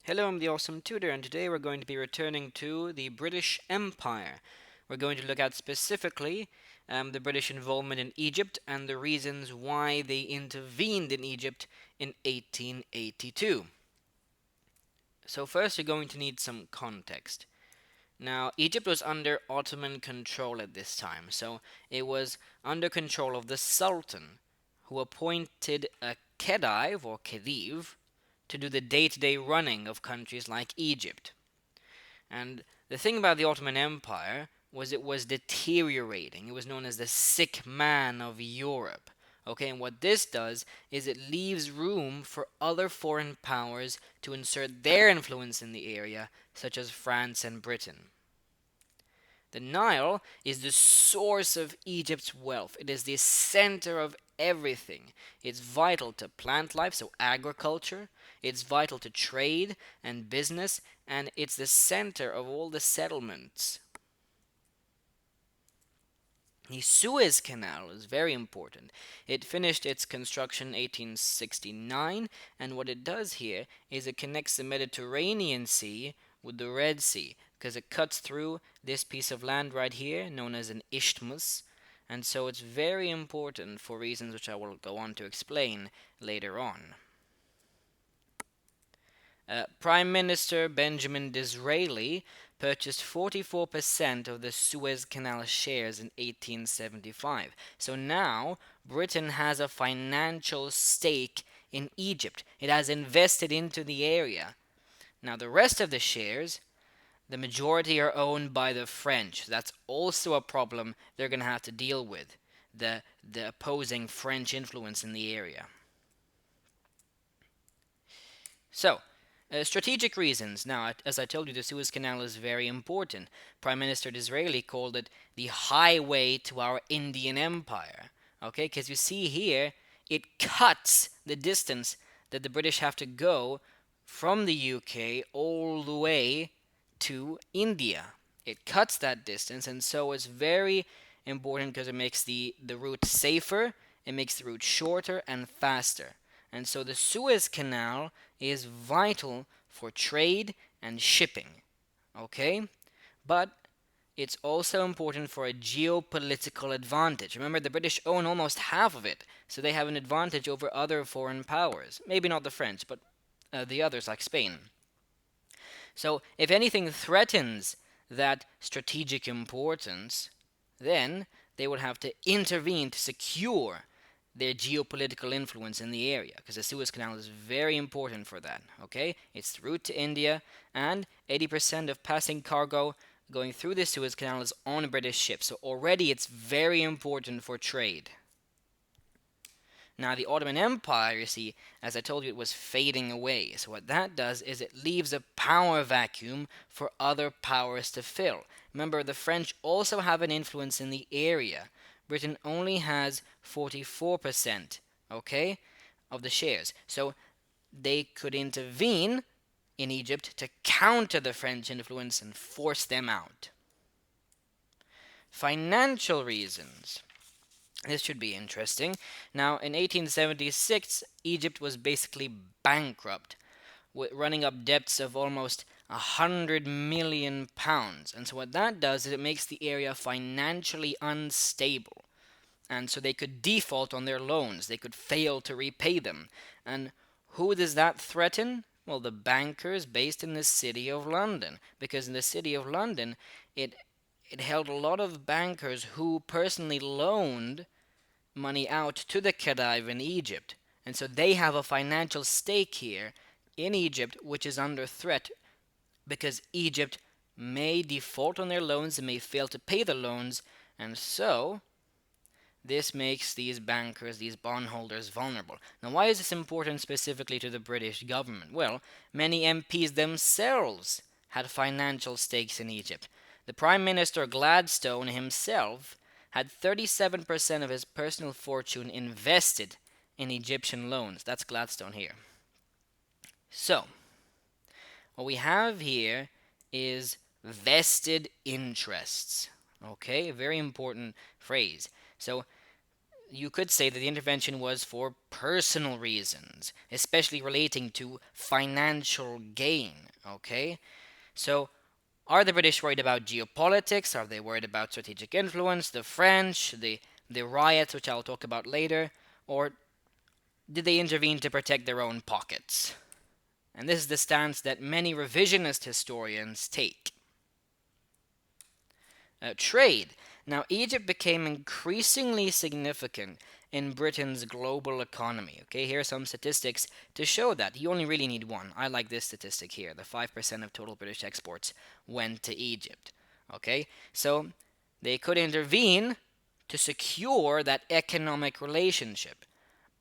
Hello, I'm the awesome Tutor, and today we're going to be returning to the British Empire. We're going to look at specifically the British involvement in Egypt and the reasons why they intervened in Egypt in 1882. So, first, you're going to need some context. Now, Egypt was under Ottoman control at this time, so it was under control of the Sultan, who appointed a Khedive or Khedive to do the day to day running of countries like Egypt. And the thing about the Ottoman Empire was it was deteriorating. It was known as the sick man of Europe. Okay, and what this does is it leaves room for other foreign powers to insert their influence in the area, such as France and Britain. The Nile is the source of Egypt's wealth. It is the center of everything. It's vital to plant life, so agriculture. It's vital to trade and business, and it's the center of all the settlements. The Suez Canal is very important. It finished its construction in 1869, and what it does here is it connects the Mediterranean Sea with the Red Sea because it cuts through this piece of land right here, known as an isthmus, and so it's very important for reasons which I will go on to explain later on. Prime Minister Benjamin Disraeli purchased 44% of the Suez Canal shares in 1875. So now Britain has a financial stake in Egypt. It has invested into the area. Now, the rest of the shares, the majority are owned by the French. That's also a problem they're going to have to deal with, the opposing French influence in the area. So, strategic reasons. Now, as I told you, the Suez Canal is very important. Prime Minister Disraeli called it the highway to our Indian Empire. Okay, because you see here, it cuts the distance that the British have to go from the UK all the way to India. It cuts that distance, and so it's very important because it makes the route safer, it makes the route shorter and faster. And so the Suez Canal is vital for trade and shipping. Okay? But it's also important for a geopolitical advantage. Remember, the British own almost half of it, so they have an advantage over other foreign powers. Maybe not the French, but the others like Spain. So, if anything threatens that strategic importance, then they would have to intervene to secure their geopolitical influence in the area, because the Suez Canal is very important for that. Okay, it's the route to India, and 80% of passing cargo going through the Suez Canal is on British ships. So already it's very important for trade. Now, the Ottoman Empire, you see, as I told you, it was fading away. So, what that does is it leaves a power vacuum for other powers to fill. Remember, the French also have an influence in the area. Britain only has 44%, okay, of the shares. So, they could intervene in Egypt to counter the French influence and force them out. Financial reasons. This should be interesting. Now, in 1876, Egypt was basically bankrupt, running up debts of almost £100 million. And so, what that does is it makes the area financially unstable. And so, they could default on their loans, they could fail to repay them. And who does that threaten? Well, the bankers based in the city of London. Because in the city of London, it held a lot of bankers who personally loaned money out to the Khedive in Egypt. And so they have a financial stake here in Egypt, which is under threat because Egypt may default on their loans and may fail to pay the loans. And so this makes these bankers, these bondholders, vulnerable. Now, why is this important specifically to the British government? Well, many MPs themselves had financial stakes in Egypt. The Prime Minister Gladstone himself had 37% of his personal fortune invested in Egyptian loans. That's Gladstone here. So, what we have here is vested interests. Okay, a very important phrase. So, you could say that the intervention was for personal reasons, especially relating to financial gain. Okay? So, are the British worried about geopolitics? Are they worried about strategic influence, the French, the riots, which I'll talk about later? Or did they intervene to protect their own pockets? And this is the stance that many revisionist historians take. Trade. Now, Egypt became increasingly significant in Britain's global economy. Okay, here are some statistics to show that. You only really need one. I like this statistic here. The 5% of total British exports went to Egypt. Okay, so they could intervene to secure that economic relationship.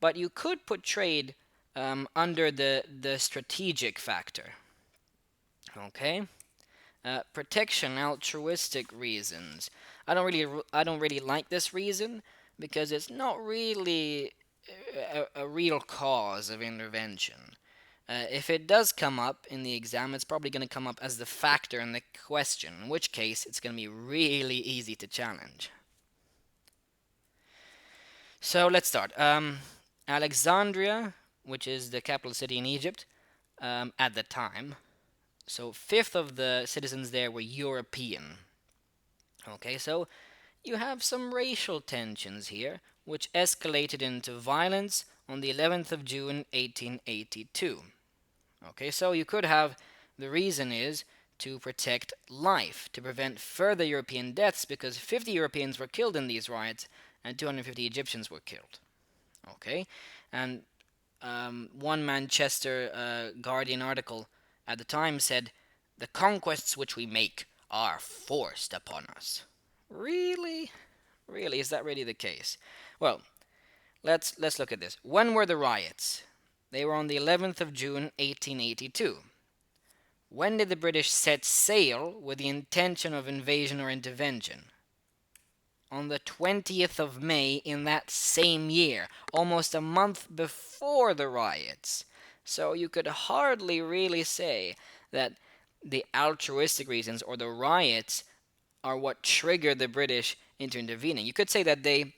But you could put trade under the strategic factor. Okay? Protection, altruistic reasons. I don't really like this reason because it's not really a real cause of intervention. If it does come up in the exam, it's probably going to come up as the factor in the question, in which case it's going to be really easy to challenge. So let's start. Alexandria, which is the capital city in Egypt at the time, so fifth of the citizens there were European. Okay, so you have some racial tensions here, which escalated into violence on the 11th of June 1882. Okay, so you could have the reason is to protect life, to prevent further European deaths, because 50 Europeans were killed in these riots and 250 Egyptians were killed. Okay, and one Manchester Guardian article at the time said, "The conquests which we make are forced upon us." Really? Really? Is that really the case? Well, let's look at this. When were the riots? They were on the 11th of June, 1882. When did the British set sail with the intention of invasion or intervention? On the 20th of May in that same year, almost a month before the riots. So you could hardly really say that the altruistic reasons or the riots are what triggered the British into intervening. You could say that they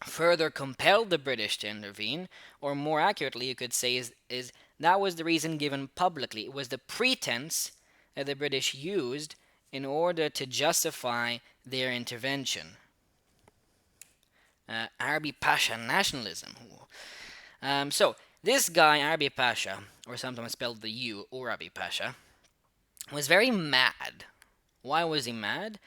further compelled the British to intervene, or more accurately, you could say is that was the reason given publicly. It was the pretense that the British used in order to justify their intervention. ARABI PASHA nationalism. So this guy, ARABI PASHA, or sometimes spelled the U, ARABI PASHA, was very mad. Why was he mad?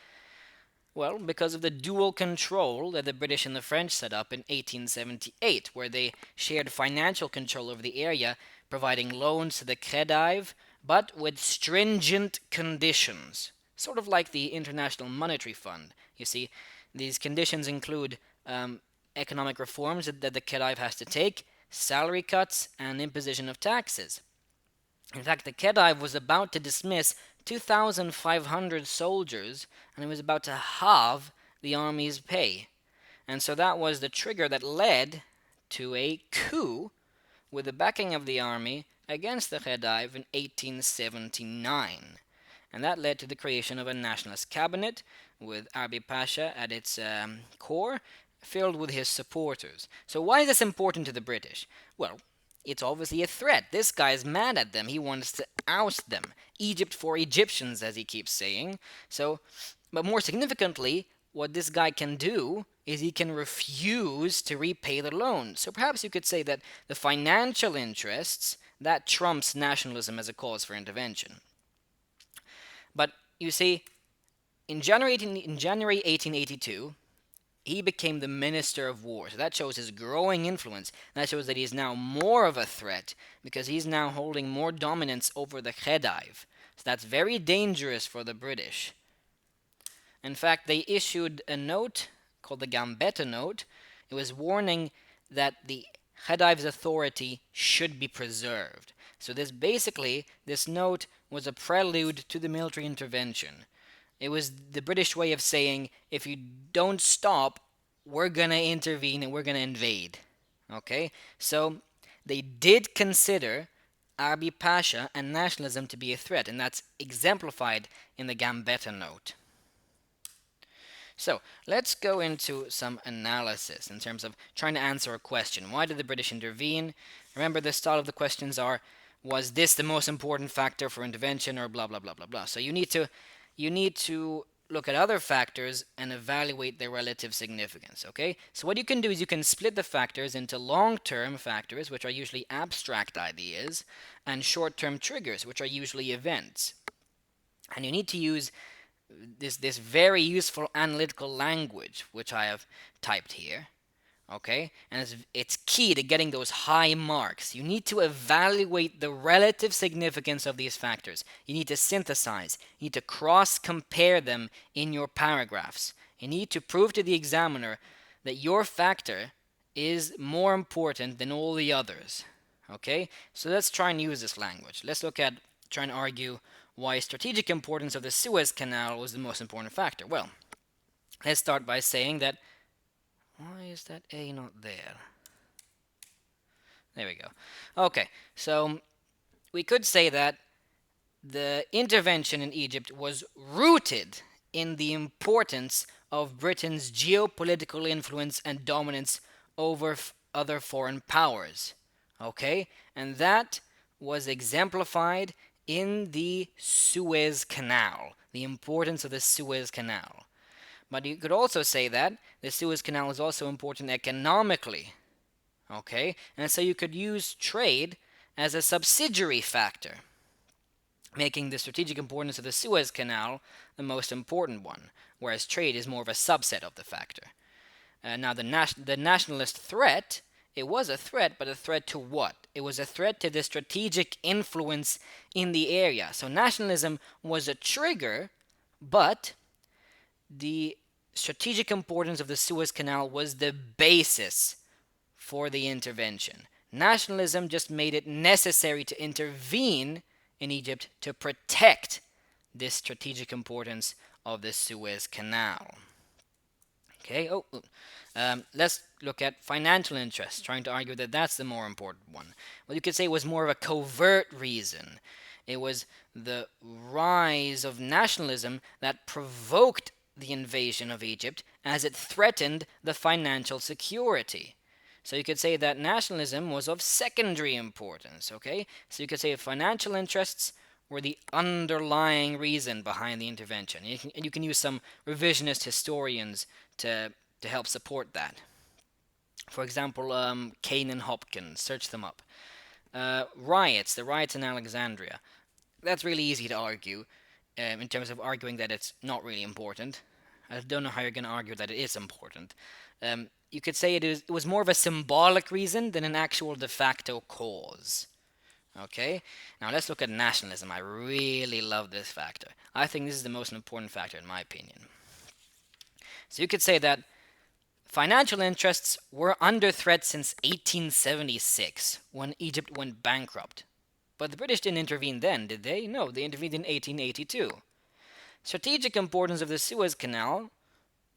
Well, because of the dual control that the British and the French set up in 1878, where they shared financial control over the area, providing loans to the Khedive, but with stringent conditions. Sort of like the International Monetary Fund. You see, these conditions include economic reforms that the Khedive has to take, salary cuts, and imposition of taxes. In fact, the Khedive was about to dismiss 2,500 soldiers, and it was about to halve the army's pay. And so that was the trigger that led to a coup with the backing of the army against the Khedive in 1879. And that led to the creation of a nationalist cabinet with ARABI PASHA at its core, filled with his supporters. So why is this important to the British? Well, it's obviously a threat. This guy's mad at them. He wants to oust them. Egypt for Egyptians, as he keeps saying. So, but more significantly, what this guy can do is he can refuse to repay the loan. So perhaps you could say that the financial interests, that trumps nationalism as a cause for intervention. But you see, in January 1882, he became the Minister of War. So that shows his growing influence. That shows that he's now more of a threat because he's now holding more dominance over the Khedive. So that's very dangerous for the British. In fact, they issued a note called the Gambetta Note. It was warning that the Khedive's authority should be preserved. So this note was a prelude to the military intervention. It was the British way of saying, if you don't stop, we're going to intervene and we're going to invade. Okay? So they did consider ARABI PASHA and nationalism to be a threat, and that's exemplified in the Gambetta Note. So let's go into some analysis in terms of trying to answer a question. Why did the British intervene? Remember, the style of the questions are, was this the most important factor for intervention, or blah blah blah blah blah. So you need to look at other factors and evaluate their relative significance. Okay. So what you can do is you can split the factors into long-term factors, which are usually abstract ideas, and short-term triggers, which are usually events. And you need to use this very useful analytical language, which I have typed here. Okay, and it's key to getting those high marks. You need to evaluate the relative significance of these factors. You need to synthesize. You need to cross compare them in your paragraphs. You need to prove to the examiner that your factor is more important than all the others. Okay, so let's try and use this language. Let's look at trying to argue why strategic importance of the Suez Canal was the most important factor. Well, let's start by saying that, why is that A not there? There we go. Okay, so we could say that the intervention in Egypt was rooted in the importance of Britain's geopolitical influence and dominance over other foreign powers. Okay, and that was exemplified in the Suez Canal, the importance of the Suez Canal. But you could also say that the Suez Canal is also important economically. Okay, and so you could use trade as a subsidiary factor, making the strategic importance of the Suez Canal the most important one, whereas trade is more of a subset of the factor. Now, the nationalist threat, it was a threat, but a threat to what? It was a threat to the strategic influence in the area. So nationalism was a trigger, but the strategic importance of the Suez Canal was the basis for the intervention. Nationalism just made it necessary to intervene in Egypt to protect this strategic importance of the Suez Canal. Okay, let's look at financial interests, trying to argue that that's the more important one. Well, you could say it was more of a covert reason. It was the rise of nationalism that provoked the invasion of Egypt, as it threatened the financial security. So you could say that nationalism was of secondary importance, okay? So you could say financial interests were the underlying reason behind the intervention. And you can use some revisionist historians to help support that. For example, Kane and Hopkins, search them up. The riots in Alexandria. That's really easy to argue in terms of arguing that it's not really important. I don't know how you're going to argue that it is important. You could say it was more of a symbolic reason than an actual de facto cause. Okay? Now let's look at nationalism. I really love this factor. I think this is the most important factor in my opinion. So you could say that financial interests were under threat since 1876, when Egypt went bankrupt. But the British didn't intervene then, did they? No, they intervened in 1882. Strategic importance of the Suez Canal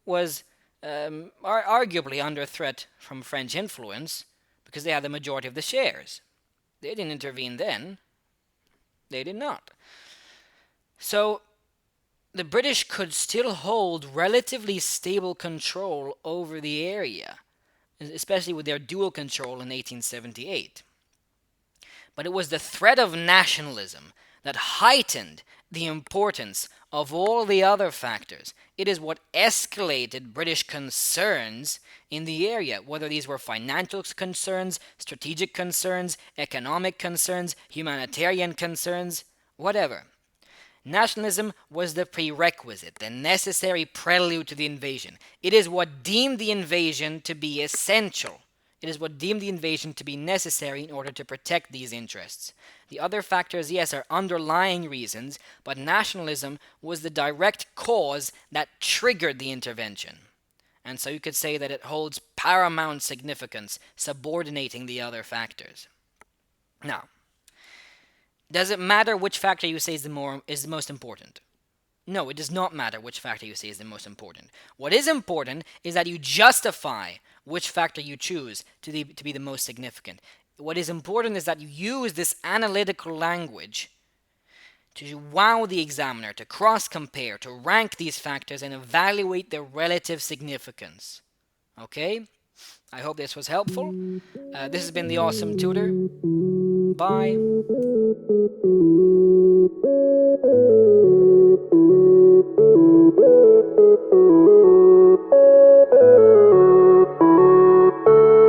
was arguably under threat from French influence because they had the majority of the shares. They didn't intervene then. They did not. So the British could still hold relatively stable control over the area, especially with their dual control in 1878. But it was the threat of nationalism that heightened the importance of all the other factors. It is what escalated British concerns in the area, whether these were financial concerns, strategic concerns, economic concerns, humanitarian concerns, whatever. Nationalism was the prerequisite, the necessary prelude to the invasion. It is what deemed the invasion to be essential. It is what deemed the invasion to be necessary in order to protect these interests. The other factors, yes, are underlying reasons, but nationalism was the direct cause that triggered the intervention. And so you could say that it holds paramount significance, subordinating the other factors. Now, does it matter which factor you say is the most important? No, it does not matter which factor you say is the most important. What is important is that you justify which factor you choose to be the most significant. What is important is that you use this analytical language to wow the examiner, to cross-compare, to rank these factors and evaluate their relative significance. Okay? I hope this was helpful. This has been the Awesome Tutor. Bye.